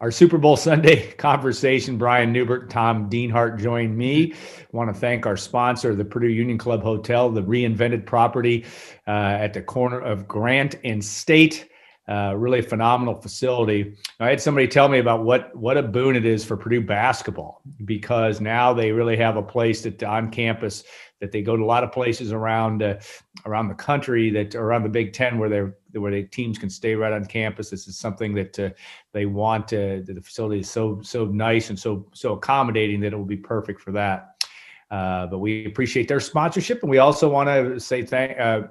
Our Super Bowl Sunday conversation, Brian Neubert and Tom Dienhart joined me. I want to thank our sponsor, the Purdue Union Club Hotel, the reinvented property at the corner of Grant and State. Really phenomenal facility. I had somebody tell me about what a boon it is for Purdue basketball, because now they really have a place that on campus that they go to a lot of places around the country, that around the Big Ten, where the teams can stay right on campus. This is something that they want. The facility is so nice and so accommodating that it will be perfect for that. But we appreciate their sponsorship, and we also want to say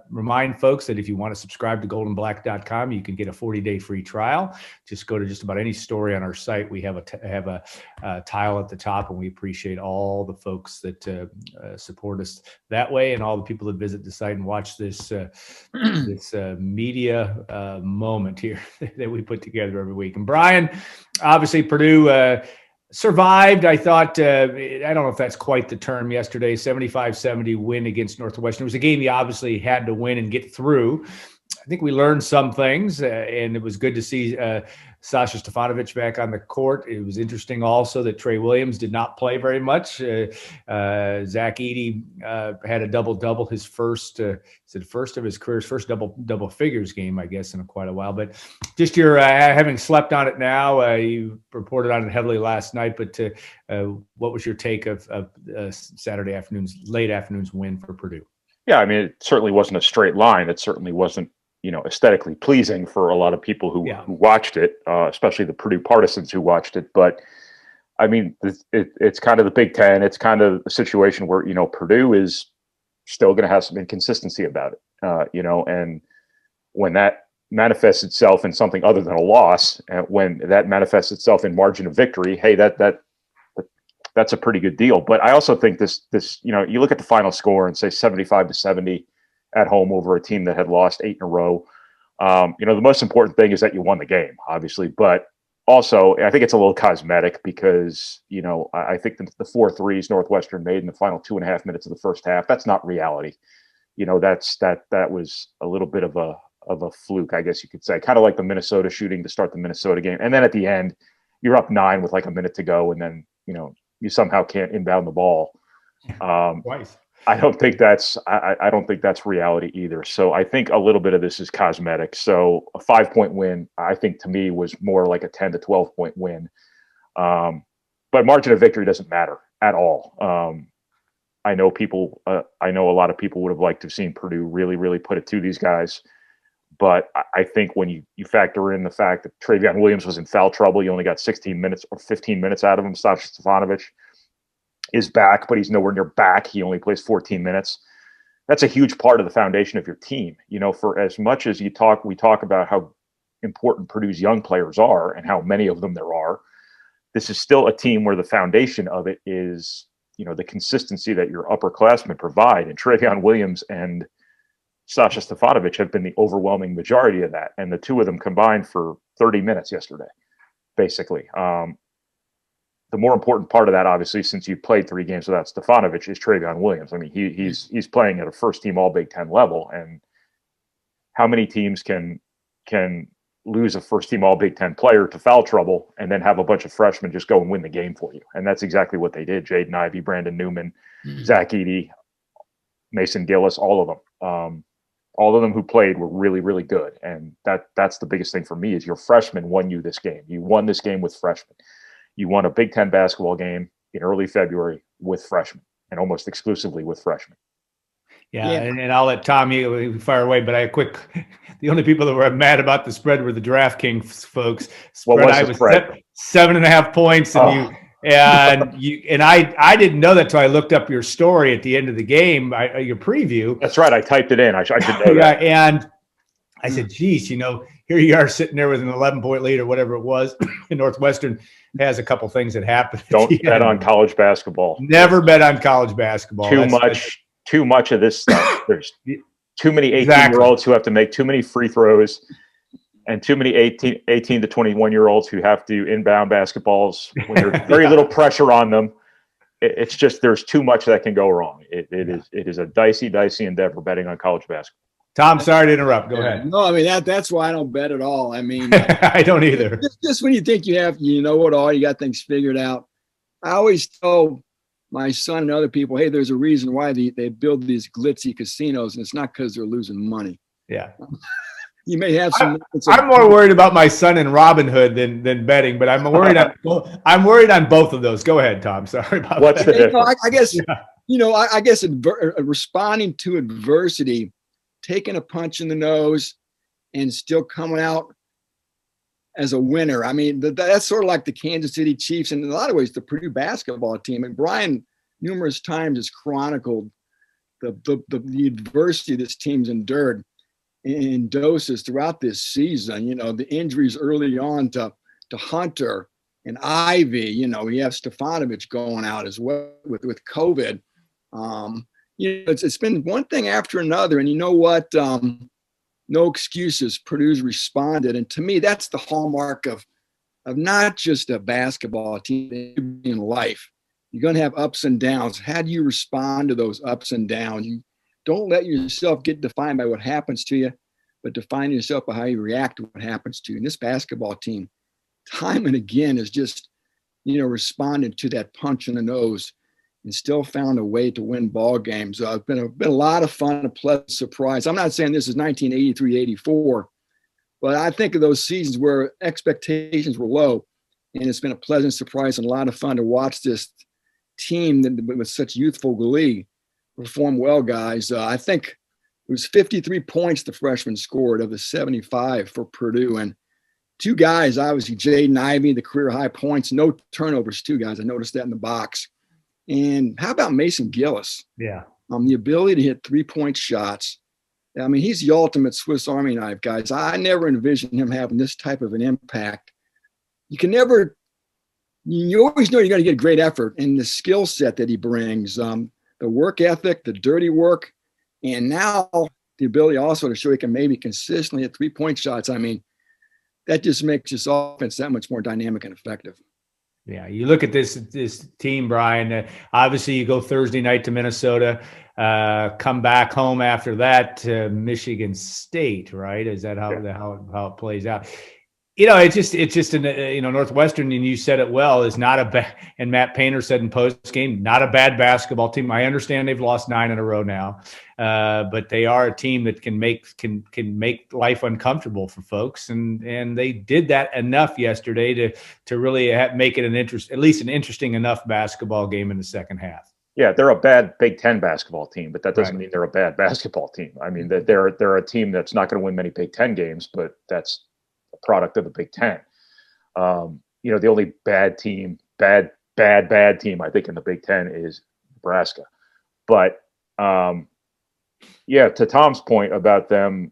remind folks that if you want to subscribe to goldenblack.com, you can get a 40-day free trial. Just go to just about any story on our site. We have a tile at the top, and we appreciate all the folks that support us that way, and all the people that visit the site and watch this media moment here that we put together every week. And Brian, obviously Purdue survived. I thought, I don't know if that's quite the term yesterday, 75-70 win against Northwestern. It was a game you obviously had to win and get through. I think we learned some things, and it was good to see Sasha Stefanovic back on the court. It was interesting also that Trey Williams did not play very much. Zach Edey had a double-double, his first of his career's first double figures game, I guess, in quite a while. But just your having slept on it now, you reported on it heavily last night, but what was your take of late afternoon's win for Purdue? Yeah, I mean, it certainly wasn't a straight line. It certainly wasn't, aesthetically pleasing for a lot of people who watched it, especially the Purdue partisans who watched it. But I mean, it's kind of the Big Ten. It's kind of a situation where, Purdue is still going to have some inconsistency about it, and when that manifests itself in something other than a loss, and when that manifests itself in margin of victory, hey, that's a pretty good deal. But I also think this, you look at the final score and say 75-70 at home over a team that had lost 8 in a row. The most important thing is that you won the game, obviously, but also I think it's a little cosmetic because, I think the 4 threes Northwestern made in the final 2.5 minutes of the first half, that's not reality. That was a little bit of a fluke, I guess you could say, kind of like the Minnesota shooting to start the Minnesota game. And then at the end, you're up 9 with like a minute to go. And then, you somehow can't inbound the ball. Twice. I don't think that's reality either. So I think a little bit of this is cosmetic. So a 5-point win, I think to me was more like a 10 to 12 point win. But margin of victory doesn't matter at all. I know a lot of people would have liked to have seen Purdue really, really put it to these guys. But I think when you factor in the fact that Travion Williams was in foul trouble, you only got 16 minutes or 15 minutes out of him. Sasha Stefanovic is back, but he's nowhere near back. He only plays 14 minutes. That's a huge part of the foundation of your team. For as much as we talk about how important Purdue's young players are and how many of them there are, this is still a team where the foundation of it is, the consistency that your upperclassmen provide. And Travion Williams and Sasha Stefanovic have been the overwhelming majority of that. And the two of them combined for 30 minutes yesterday, basically. The more important part of that, obviously, since you played 3 games without Stefanovic, is Travion Williams. I mean, he's playing at a first-team All-Big Ten level. And how many teams can lose a first-team All-Big Ten player to foul trouble and then have a bunch of freshmen just go and win the game for you? And that's exactly what they did. Jaden Ivey, Brandon Newman, Zach Edey, Mason Gillis, all of them. All of them who played were really, really good. And that's the biggest thing for me is your freshmen won you this game. You won this game with freshmen. You won a Big Ten basketball game in early February with freshmen and almost exclusively with freshmen. Yeah. And I'll let Tom fire away, but the only people that were mad about the spread were the DraftKings folks. What was the spread? 7.5 points. And I didn't know that until I looked up your story at the end of the game, your preview. That's right. I typed it in. I should know that. And I said, geez, here you are sitting there with an 11-point lead or whatever it was. And Northwestern has a couple things that happen. Don't bet on college basketball. Never bet on college basketball. Too much of this stuff. There's too many 18-year-olds who have to make too many free throws, and too many 18 to 21-year-olds who have to inbound basketballs when there's very little pressure on them. It's just there's too much that can go wrong. It is a dicey endeavor betting on college basketball. Tom, sorry to interrupt. Go ahead. No, I mean that's why I don't bet at all. I mean, I don't either. Just when you think you know it all, you got things figured out. I always tell my son and other people, hey, there's a reason why they build these glitzy casinos, and it's not because they're losing money. Yeah. You may have some. I'm more worried about my son and Robin Hood than betting, but I'm worried on both of those. Go ahead, Tom. Sorry about What's that. the difference? I guess I guess responding to adversity, taking a punch in the nose, and still coming out as a winner. I mean, that's sort of like the Kansas City Chiefs, and in a lot of ways, the Purdue basketball team. And Brian numerous times has chronicled the adversity this team's endured in doses throughout this season. You know, the injuries early on to Hunter and Ivy. You know, you have Stefanovic going out as well with COVID. It's been one thing after another, and you know what? No excuses. Purdue's responded, and to me, that's the hallmark of not just a basketball team in life. You're going to have ups and downs. How do you respond to those ups and downs? You don't let yourself get defined by what happens to you, but define yourself by how you react to what happens to you. And this basketball team, time and again, has just, responded to that punch in the nose and still found a way to win ball games. It's been a lot of fun, a pleasant surprise. I'm not saying this is 1983-84, but I think of those seasons where expectations were low, and it's been a pleasant surprise and a lot of fun to watch this team with such youthful glee perform well, guys. I think it was 53 points the freshmen scored of the 75 for Purdue, and two guys, obviously, Jaden Ivey, the career high points, no turnovers, two guys. I noticed that in the box. And how about Mason Gillis? Yeah. The ability to hit 3-point shots. I mean, he's the ultimate Swiss Army knife, guys. I never envisioned him having this type of an impact. You always know you're going to get great effort in the skill set that he brings, the work ethic, the dirty work, and now the ability also to show he can maybe consistently hit 3-point shots. I mean, that just makes this offense that much more dynamic and effective. Yeah, you look at this team, Brian. Obviously, you go Thursday night to Minnesota, come back home after that to Michigan State, right? Is that how it plays out? It's just Northwestern, and you said it well, is not a bad. And Matt Painter said in post game, not a bad basketball team. I understand they've lost 9 in a row now, but they are a team that can make life uncomfortable for folks, and they did that enough yesterday to really make it at least an interesting enough basketball game in the second half. Yeah, they're a bad Big Ten basketball team, but that doesn't mean they're a bad basketball team. I mean, that they're a team that's not going to win many Big Ten games, but that's a product of the Big Ten. The only bad team, bad team, I think, in the Big Ten is Nebraska. But to Tom's point about them,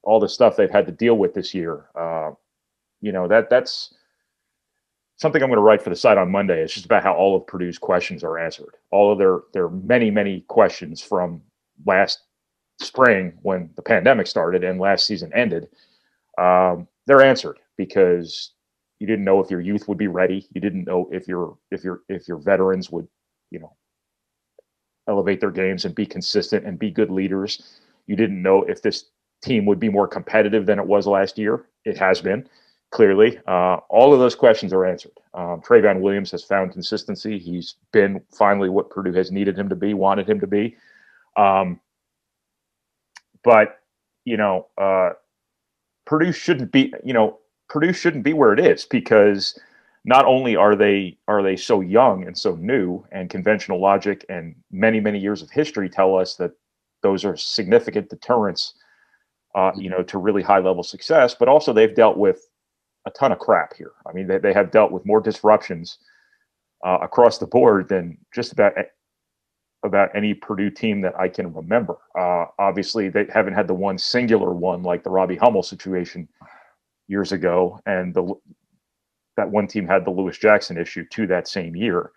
all the stuff they've had to deal with this year, that's something I'm going to write for the site on Monday. It's just about how all of Purdue's questions are answered. All of their many, many questions from last spring when the pandemic started and last season ended. They're answered because you didn't know if your youth would be ready. You didn't know if your veterans would, elevate their games and be consistent and be good leaders. You didn't know if this team would be more competitive than it was last year. It has been, clearly. All of those questions are answered. Trayvon Williams has found consistency. He's been finally what Purdue has needed him to be, wanted him to be. Purdue shouldn't be where it is, because not only are they so young and so new, and conventional logic and many, many years of history tell us that those are significant deterrents, to really high level success, but also they've dealt with a ton of crap here. I mean, they have dealt with more disruptions across the board than just about any Purdue team that I can remember. Obviously, they haven't had the one singular one like the Robbie Hummel situation years ago, and that one team had the Lewis Jackson issue to that same year.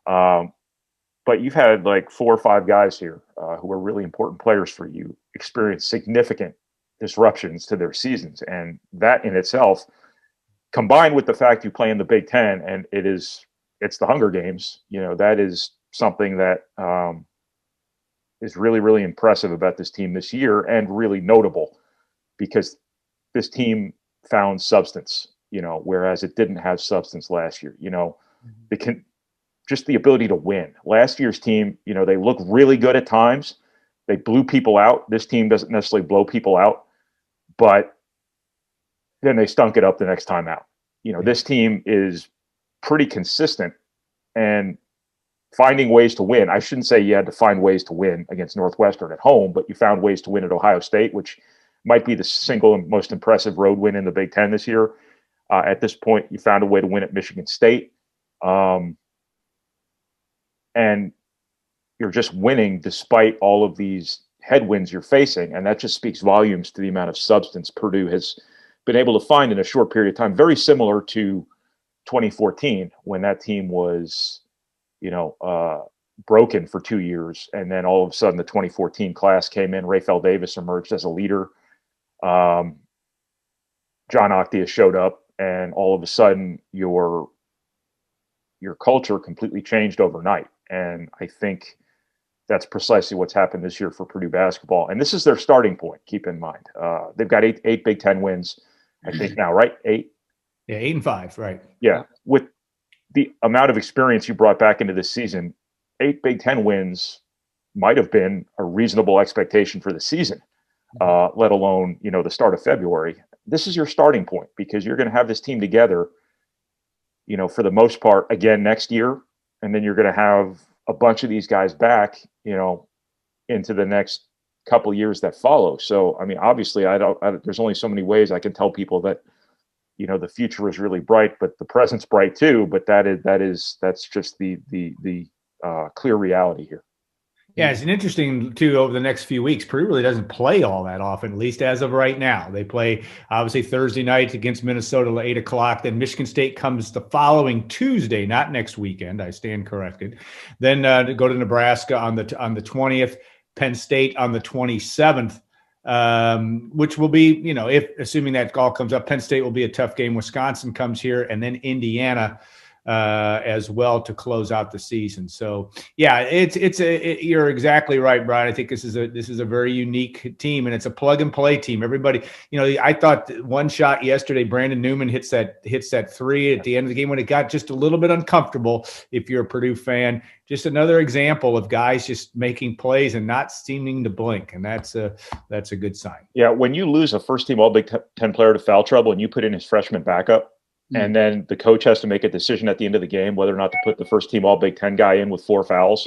But you've had like 4 or 5 guys here who are really important players for you experience significant disruptions to their seasons, and that in itself, combined with the fact you play in the Big Ten and it's the Hunger Games, that is something that is really, really impressive about this team this year, and really notable because this team found substance, whereas it didn't have substance last year. Just the ability to win. Last year's team, they look really good at times. They blew people out. This team doesn't necessarily blow people out, but then they stunk it up the next time out. This team is pretty consistent and finding ways to win. I shouldn't say you had to find ways to win against Northwestern at home, but you found ways to win at Ohio State, which might be the single most impressive road win in the Big Ten this year. At this point, you found a way to win at Michigan State. And you're just winning despite all of these headwinds you're facing. And that just speaks volumes to the amount of substance Purdue has been able to find in a short period of time. Very similar to 2014 when that team was, broken for 2 years. And then all of a sudden the 2014 class came in. Rafael Davis emerged as a leader. John Octia showed up, and all of a sudden your culture completely changed overnight. And I think that's precisely what's happened this year for Purdue basketball. And this is their starting point, keep in mind. They've got eight Big Ten wins, I think now, right? 8? Yeah, 8 and 5, right. Yeah. With the amount of experience you brought back into this season, 8 Big Ten wins might have been a reasonable expectation for the season, let alone, the start of February. This is your starting point because you're going to have this team together, for the most part, again next year. And then you're going to have a bunch of these guys back, into the next couple of years that follow. So, I mean, obviously, there's only so many ways I can tell people that, the future is really bright, but the present's bright too. But that's just the clear reality here. Yeah, it's an interesting, too, over the next few weeks. Purdue really doesn't play all that often, at least as of right now. They play, obviously, Thursday night against Minnesota at 8 o'clock. Then Michigan State comes the following Tuesday, not next weekend. I stand corrected. Then go to Nebraska on the 20th, Penn State on the 27th, which will be, if assuming that all comes up, Penn State will be a tough game. Wisconsin comes here, and then Indiana as well to close out the season. So yeah, you're exactly right, Brian. I think this is a very unique team, and it's a plug and play team. Everybody, I thought one shot yesterday, Brandon Newman hits that 3 at the end of the game when it got just a little bit uncomfortable. If you're a Purdue fan, just another example of guys just making plays and not seeming to blink, and that's a good sign. Yeah, when you lose a first team All Big Ten player to foul trouble and you put in his freshman backup, and then the coach has to make a decision at the end of the game whether or not to put the first team All Big Ten guy in with 4 fouls.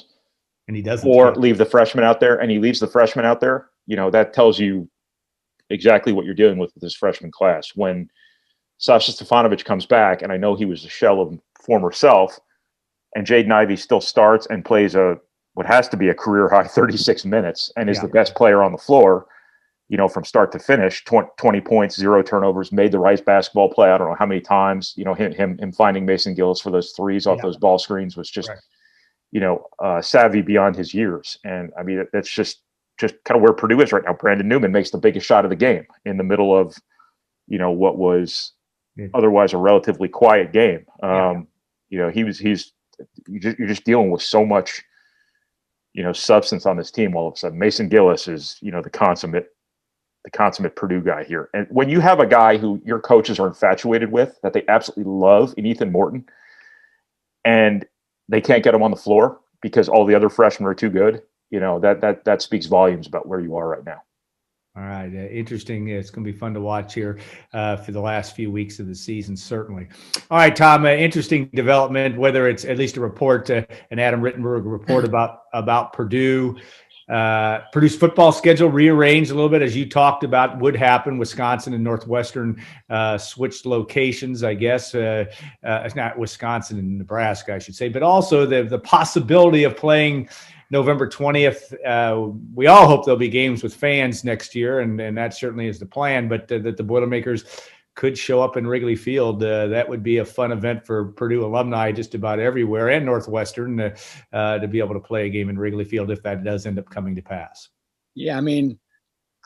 And he doesn't. Or leave the freshman out there, and he leaves the freshman out there. That tells you exactly what you're dealing with this freshman class. When Sasha Stefanovic comes back, and I know he was a shell of former self, and Jaden Ivey still starts and plays what has to be a career-high 36 minutes and is the best player on the floor, from start to finish, 20 points, 0 turnovers, made the right basketball play. I don't know how many times, him finding Mason Gillis for those threes off those ball screens was just, savvy beyond his years. And I mean, that's just kind of where Purdue is right now. Brandon Newman makes the biggest shot of the game in the middle of, what was otherwise a relatively quiet game. You're just dealing with so much, substance on this team all of a sudden. Mason Gillis is, the consummate Purdue guy here. And when you have a guy who your coaches are infatuated with, that they absolutely love, in Ethan Morton, and they can't get him on the floor because all the other freshmen are too good, that speaks volumes about where you are right now. All right. Interesting. It's going to be fun to watch here for the last few weeks of the season, certainly. All right, Tom, interesting development, whether it's at least a report, an Adam Rittenberg report about Purdue. Purdue's football schedule rearranged a little bit, as you talked about, would happen. Wisconsin and Northwestern switched locations, I guess. It's not Wisconsin and Nebraska, I should say, but also the possibility of playing November 20th. We all hope there'll be games with fans next year, and that certainly is the plan, but that the Boilermakers could show up in Wrigley Field. That would be a fun event for Purdue alumni just about everywhere, and Northwestern to be able to play a game in Wrigley Field if that does end up coming to pass. Yeah, I mean,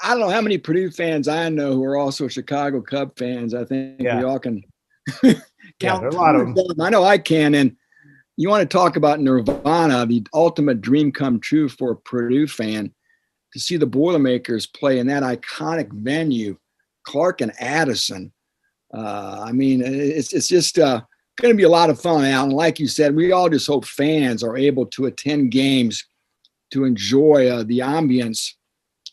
I don't know how many Purdue fans I know who are also Chicago Cub fans. I think we all can count. There are a lot of them. I know I can, and you want to talk about nirvana, the ultimate dream come true for a Purdue fan, to see the Boilermakers play in that iconic venue, Clark and Addison. I mean, it's just going to be a lot of fun, Alan. Like you said, we all just hope fans are able to attend games to enjoy the ambience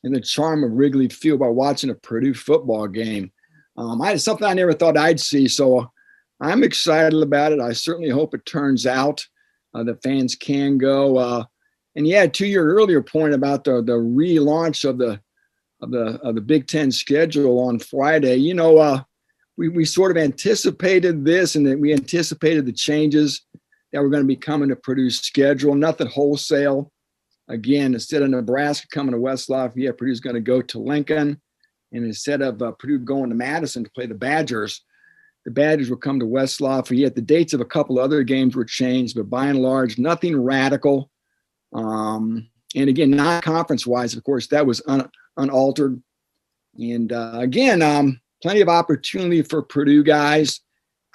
and the charm of Wrigley Field by watching a Purdue football game. It's something I never thought I'd see, so I'm excited about it. I certainly hope it turns out that fans can go. And yeah, to your earlier point about the relaunch of the Big Ten schedule on Friday, you know, we sort of anticipated this, and that we anticipated the changes that were going to be coming to Purdue's schedule. Nothing wholesale. Again, instead of Nebraska coming to West Lafayette, Purdue's going to go to Lincoln. And instead of Purdue going to Madison to play the Badgers will come to West Lafayette. The dates of a couple other games were changed, but by and large, nothing radical. And again, non-conference wise, of course, that was unaltered. And again, plenty of opportunity for Purdue guys.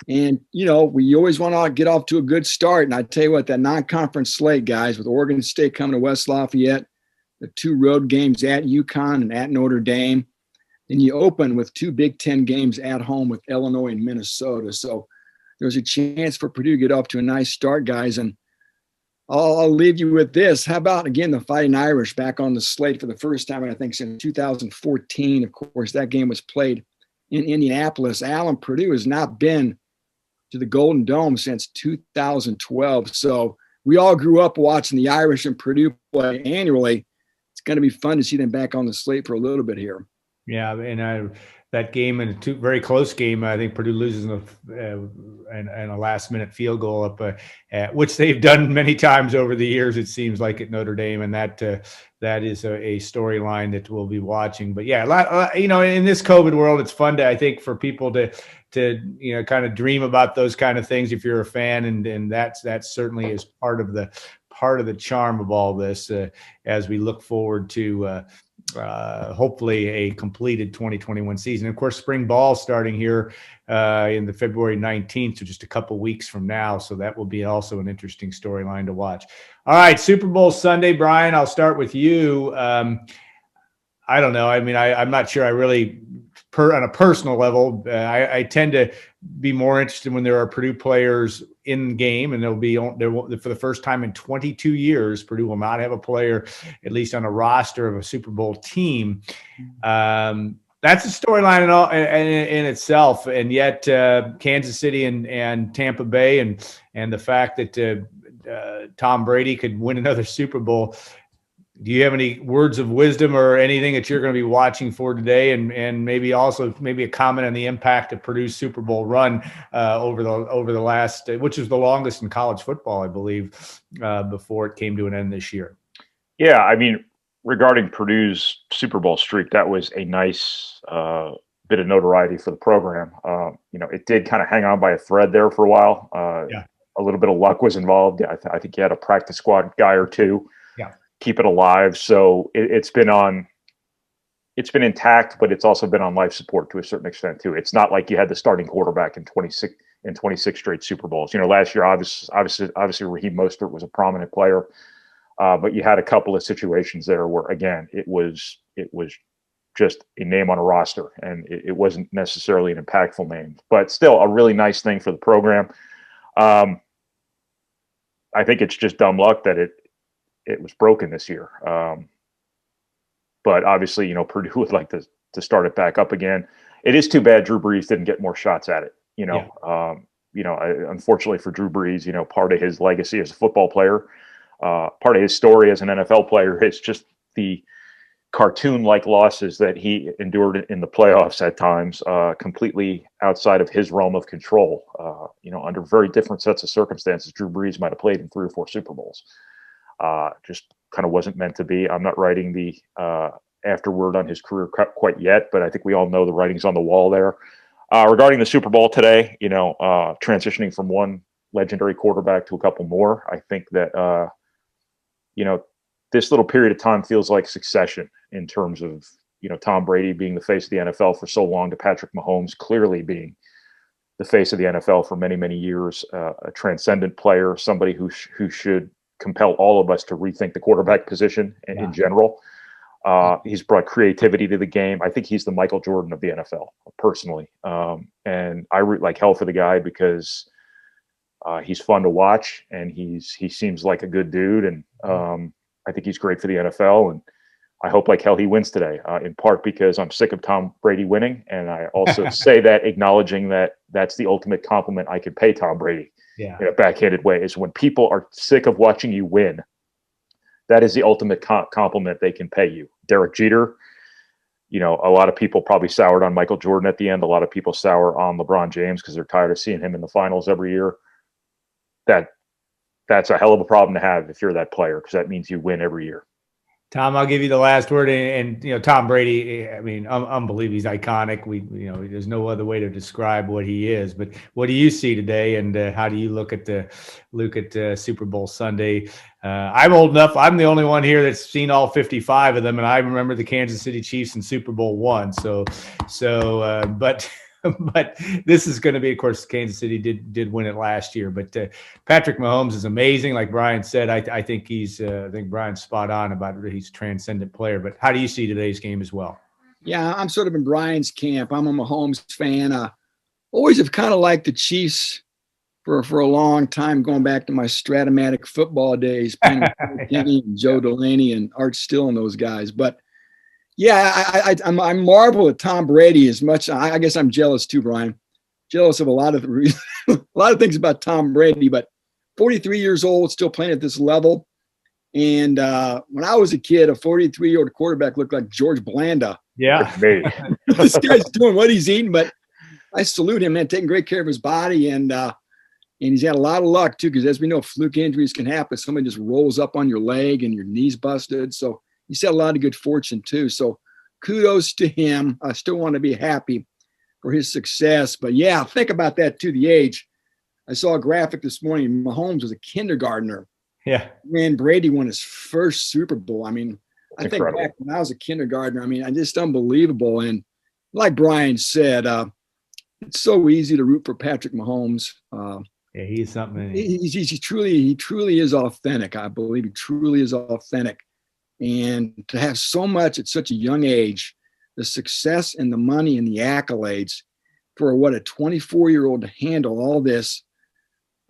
And, you know, we always want to get off to a good start. And I tell you what, that non-conference slate, guys, with Oregon State coming to West Lafayette, the 2 road games at UConn and at Notre Dame. Then you open with 2 Big Ten games at home with Illinois and Minnesota. So there's a chance for Purdue to get off to a nice start, guys. And I'll leave you with this. How about, again, the Fighting Irish back on the slate for the first time, I think, since 2014. Of course, that game was played in Indianapolis. Alan, Purdue has not been to the Golden Dome since 2012. So we all grew up watching the Irish and Purdue play annually. It's going to be fun to see them back on the slate for a little bit here. Yeah, and that game, and a very close game, I think Purdue loses and a last-minute field goal up, which they've done many times over the years, it seems like, at Notre Dame, and that is a storyline that we'll be watching. But yeah, you know, in this COVID world, it's fun I think, for people to you know, kind of dream about those kind of things if you're a fan, and that certainly is part of the charm of all this as we look forward to hopefully a completed 2021 season. Of course, spring ball starting here in the February 19th, so just a couple weeks from now. So that will be also an interesting storyline to watch. All right, Super Bowl Sunday, Brian, I'll start with you. I don't know. I mean, I'm not sure I really, on a personal level, I tend to be more interested when there are Purdue players in game, and there will, for the first time in 22 years, Purdue will not have a player, at least on a roster of a Super Bowl team. That's a storyline in itself, and yet Kansas City and Tampa Bay, and the fact that Tom Brady could win another Super Bowl. Do you have any words of wisdom or anything that you're going to be watching for today, and maybe a comment on the impact of Purdue's Super Bowl run over the last, which is the longest in college football, I believe, before it came to an end this year? Yeah, I mean, regarding Purdue's Super Bowl streak, that was a nice bit of notoriety for the program. You know, it did kind of hang on by a thread there for a while. Yeah. A little bit of luck was involved. I think you had a practice squad guy or two. Yeah. Keep it alive. So it's been intact, but it's also been on life support to a certain extent too. It's not like you had the starting quarterback in 26 straight Super Bowls. You know, last year, obviously Raheem Mostert was a prominent player, but you had a couple of situations there where, again, it was just a name on a roster, and it wasn't necessarily an impactful name, but still a really nice thing for the program. I think it's just dumb luck that it was broken this year. But obviously, you know, Purdue would like to start it back up again. It is too bad Drew Brees didn't get more shots at it. You know, unfortunately for Drew Brees, you know, part of his legacy as a football player, part of his story as an NFL player is just the cartoon-like losses that he endured in the playoffs at times, completely outside of his realm of control. You know, under very different sets of circumstances, Drew Brees might have played in 3 or 4 Super Bowls. Just kind of wasn't meant to be. I'm not writing the afterword on his career quite yet, but I think we all know the writing's on the wall there. Regarding the Super Bowl today, you know, transitioning from one legendary quarterback to a couple more, I think that, you know, this little period of time feels like succession in terms of, you know, Tom Brady being the face of the NFL for so long to Patrick Mahomes clearly being the face of the NFL for many, many years, a transcendent player, somebody who should compel all of us to rethink the quarterback position in general. He's brought creativity to the game. I think he's the Michael Jordan of the NFL, personally. And I root like hell for the guy because he's fun to watch, and he seems like a good dude. And I think he's great for the NFL. And I hope like hell he wins today, in part because I'm sick of Tom Brady winning. And I also say that acknowledging that that's the ultimate compliment I could pay Tom Brady in a backhanded way, is when people are sick of watching you win. That is the ultimate compliment they can pay you. Derek Jeter, a lot of people probably soured on Michael Jordan at the end. A lot of people sour on LeBron James because they're tired of seeing him in the finals every year. That's a hell of a problem to have if you're that player, because that means you win every year. Tom, I'll give you the last word. And Tom Brady, I mean, unbelievable. He's iconic. There's no other way to describe what he is. But what do you see today, and how do you look at Super Bowl Sunday? I'm old enough. I'm the only one here that's seen all 55 of them, and I remember the Kansas City Chiefs in Super Bowl I. But this is going to be, of course, Kansas City did win it last year. But Patrick Mahomes is amazing. Like Brian said, I think Brian's spot on about it. He's a transcendent player. But how do you see today's game as well? Yeah, I'm sort of in Brian's camp. I'm a Mahomes fan. Always have kind of liked the Chiefs for a long time, going back to my Stratomatic football days, playing with Kenny and Joe Delaney and Art Still and those guys. But yeah, I marvel at Tom Brady as much. I guess I'm jealous too, Brian. Jealous of a lot of things about Tom Brady, but 43 years old, still playing at this level. And when I was a kid, a 43-year-old quarterback looked like George Blanda. Yeah, this guy's doing what he's eating, but I salute him, man, taking great care of his body, and he's had a lot of luck too, because as we know, fluke injuries can happen. Somebody just rolls up on your leg and your knee's busted. So he's had a lot of good fortune too. So kudos to him. I still want to be happy for his success. But yeah, think about that too, the age. I saw a graphic this morning. Mahomes was a kindergartner. Yeah. When Brady won his first Super Bowl. I mean, I think incredible. back when I was a kindergartner, I mean, just unbelievable. And like Brian said, it's so easy to root for Patrick Mahomes. Yeah, he's something. He truly is authentic. I believe he truly is authentic. And to have so much at such a young age, the success and the money and the accolades for a 24-year-old to handle all this,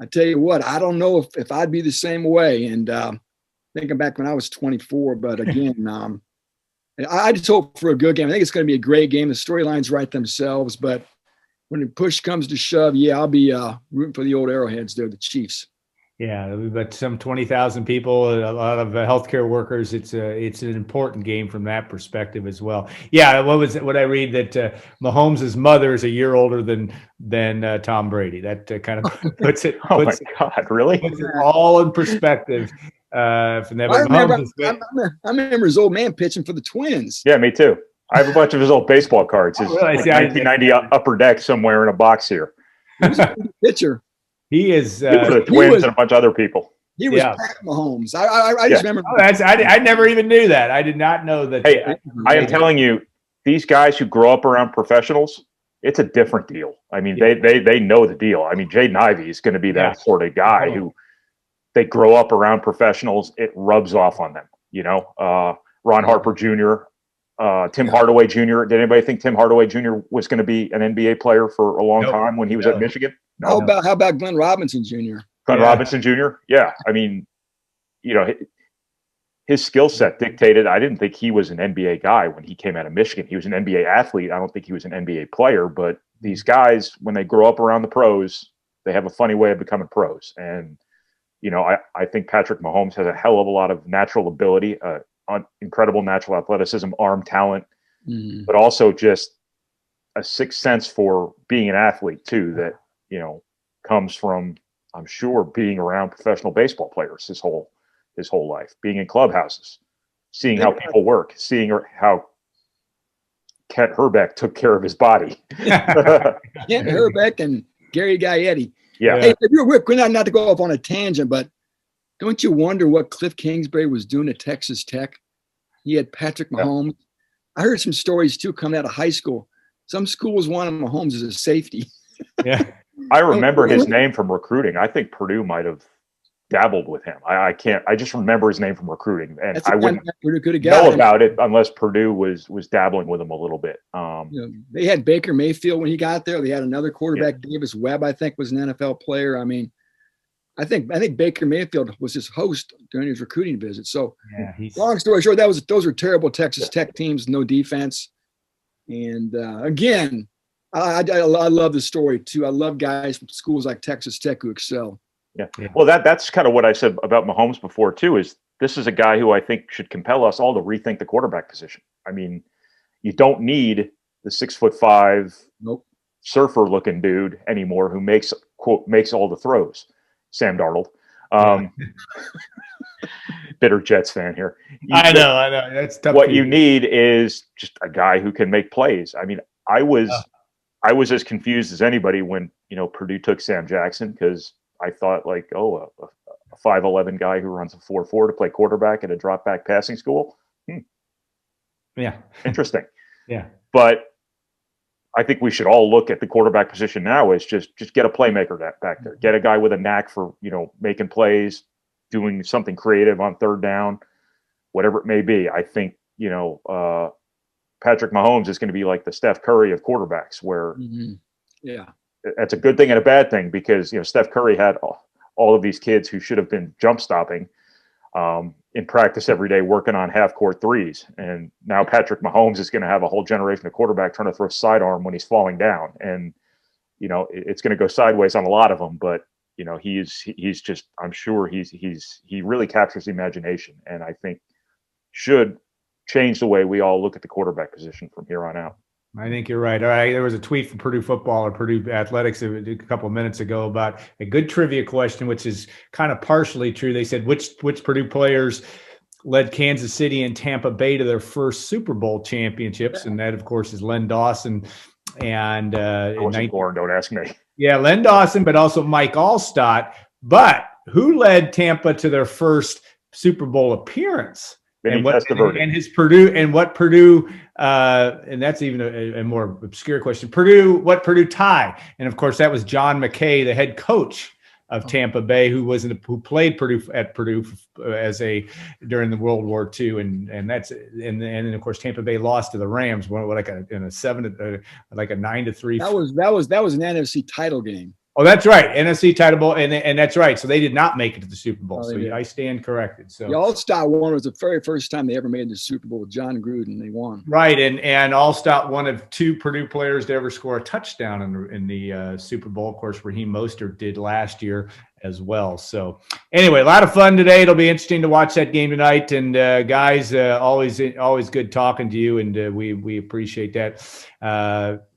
I tell you what, I don't know if I'd be the same way. And thinking back when I was 24, but again, I just hope for a good game. I think it's going to be a great game. The storylines write themselves, but when the push comes to shove, yeah, I'll be rooting for the old Arrowheads there, the Chiefs. Yeah, but some 20,000 people, a lot of healthcare workers. It's an important game from that perspective as well. Yeah, what I read that Mahomes' mother is a year older than Tom Brady. That kind of puts it. Oh my God, really? Puts it all in perspective. From that. I remember his old man pitching for the Twins. Yeah, me too. I have a bunch of his old baseball cards. His 1990 upper deck somewhere in a box here. He was a pitcher. He is for the Twins and a bunch of other people. He was Pat Mahomes. I just remember. Oh, I never even knew that. I did not know that. Hey, I am telling you, these guys who grow up around professionals, it's a different deal. I mean, they know the deal. I mean, Jaden Ivey is going to be that sort of guy who they grow up around professionals. It rubs off on them. Ron Harper Jr., Tim Hardaway Jr. Did anybody think Tim Hardaway Jr. was going to be an NBA player for a long time when he was at Michigan? No. How about Glenn Robinson Jr.? Robinson Jr.? Yeah. I mean, his skill set dictated. I didn't think he was an NBA guy when he came out of Michigan. He was an NBA athlete. I don't think he was an NBA player. But these guys, when they grow up around the pros, they have a funny way of becoming pros. And, I think Patrick Mahomes has a hell of a lot of natural ability, incredible natural athleticism, arm talent, but also just a sixth sense for being an athlete too, that, comes from, I'm sure, being around professional baseball players his whole life, being in clubhouses, seeing how people work, seeing how Kent Herbeck took care of his body. Kent Herbeck and Gary Gaetti. Yeah. Hey, real quick, not to go off on a tangent, but don't you wonder what Cliff Kingsbury was doing at Texas Tech? He had Patrick Mahomes. I heard some stories too coming out of high school. Some schools wanted Mahomes as a safety. Yeah. I remember his name from recruiting. I think Purdue might have dabbled with him. I just remember his name from recruiting, and I wouldn't know about it unless Purdue was dabbling with him a little bit. They had Baker Mayfield when he got there. They had another quarterback, Davis Webb, I think, was an NFL player. I mean, I think Baker Mayfield was his host during his recruiting visit. So, long story short, those were terrible Texas Tech teams, no defense. And again, I love the story too. I love guys from schools like Texas Tech who excel. Yeah. Well, that's kind of what I said about Mahomes before too. Is this is a guy who I think should compel us all to rethink the quarterback position. I mean, you don't need the 6'5" surfer-looking dude anymore who makes all the throws. Sam Darnold. Bitter Jets fan here. I know. That's tough. What you need is just a guy who can make plays. I mean, I was as confused as anybody when Purdue took Sam Jackson, because I thought a 5'11" guy who runs a 4.4 to play quarterback at a drop back passing school. Yeah, interesting. Yeah, but I think we should all look at the quarterback position now as just get a playmaker back there. Get a guy with a knack for, making plays, doing something creative on third down, whatever it may be. I think, Patrick Mahomes is going to be like the Steph Curry of quarterbacks, where that's a good thing and a bad thing, because, Steph Curry had all of these kids who should have been jump stopping in practice every day, working on half-court threes. And now Patrick Mahomes is going to have a whole generation of quarterback trying to throw sidearm when he's falling down. And, it's going to go sideways on a lot of them. But, he's just, I'm sure he really captures the imagination, and I think should change the way we all look at the quarterback position from here on out. I think you're right. All right. There was a tweet from Purdue football or Purdue athletics a couple of minutes ago about a good trivia question, which is kind of partially true. They said, which Purdue players led Kansas City and Tampa Bay to their first Super Bowl championships? And that, of course, is Len Dawson. And born, don't ask me. Yeah, Len Dawson, but also Mike Allstott. But who led Tampa to their first Super Bowl appearance? And what Purdue, and that's even a more obscure question. What Purdue tie? And of course, that was John McKay, the head coach of Tampa Bay, who played Purdue during the World War II, and then of course Tampa Bay lost to the Rams, like a 9-3. That was an NFC title game. Oh, that's right. NFC title, and that's right. So they did not make it to the Super Bowl. So I stand corrected. So the All-Star one was the very first time they ever made the Super Bowl with John Gruden. They won. Right, and All-Star, one of two Purdue players to ever score a touchdown in the Super Bowl. Of course, Raheem Mostert did last year as well. So anyway, a lot of fun today. It'll be interesting to watch that game tonight. And guys, always good talking to you, and we appreciate that.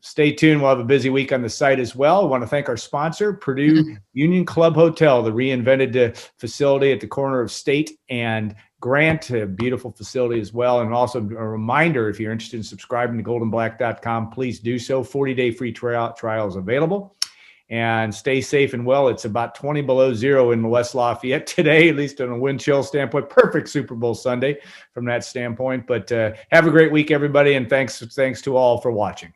Stay tuned. We'll have a busy week on the site as well. I want to thank our sponsor, Purdue Union Club Hotel, the reinvented facility at the corner of State and Grant, a beautiful facility as well. And also a reminder, if you're interested in subscribing to goldenblack.com, please do so. 40-day free trial is available. And stay safe and well. It's about 20 below zero in West Lafayette today, at least on a wind chill standpoint. Perfect Super Bowl Sunday from that standpoint. But have a great week, everybody, and thanks to all for watching.